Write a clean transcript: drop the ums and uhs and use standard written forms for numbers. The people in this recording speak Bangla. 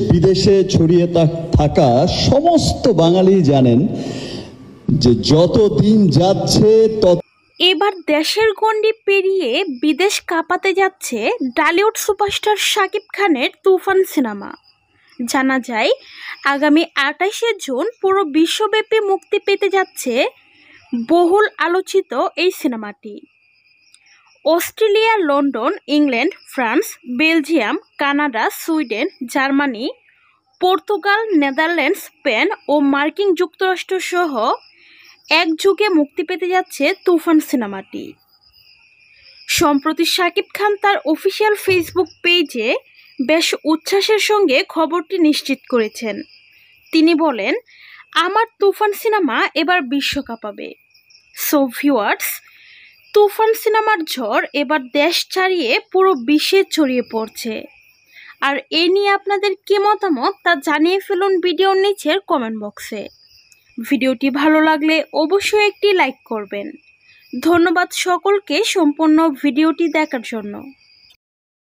বিদেশে ছড়িয়ে থাকা সমস্ত বাঙালি জানেন যে যত দিন যাচ্ছে তত এবার দেশের গণ্ডি পেরিয়ে বিদেশ কাঁপাতে যাচ্ছে টলিউড সুপারস্টার শাকিব খানের তুফান সিনেমা। জানা যায় আগামী ২৮শে জুন পুরো বিশ্বব্যাপী মুক্তি পেতে যাচ্ছে বহুল আলোচিত এই সিনেমাটি। Australia, London, England, France, Belgium, Canada, Sweden, Germany, Portugal, Netherlands, Spain ও মার্কিন যুক্তরাষ্ট্র সহ একযোগে মুক্তি পেতে যাচ্ছে তুফান সিনেমাটি। সম্প্রতি শাকিব খান তার অফিসিয়াল ফেসবুক পেজে বেশ উচ্ছ্বাসের সঙ্গে খবরটি নিশ্চিত করেছেন। তিনি বলেন, আমার তুফান সিনেমা এবার বিশ্ব কাঁপাবে। সো ভিউয়ার্স, তুফান সিনেমার ঝড় এবার দেশ ছাড়িয়ে পুরো বিশ্বে ছড়িয়ে পড়ছে। আর এ নিয়ে আপনাদের কি মতামত তা জানিয়ে ফেলুন ভিডিওর নিচের কমেন্ট বক্সে। ভিডিওটি ভালো লাগলে অবশ্যই একটি লাইক করবেন। ধন্যবাদ সকলকে সম্পূর্ণ ভিডিওটি দেখার জন্য।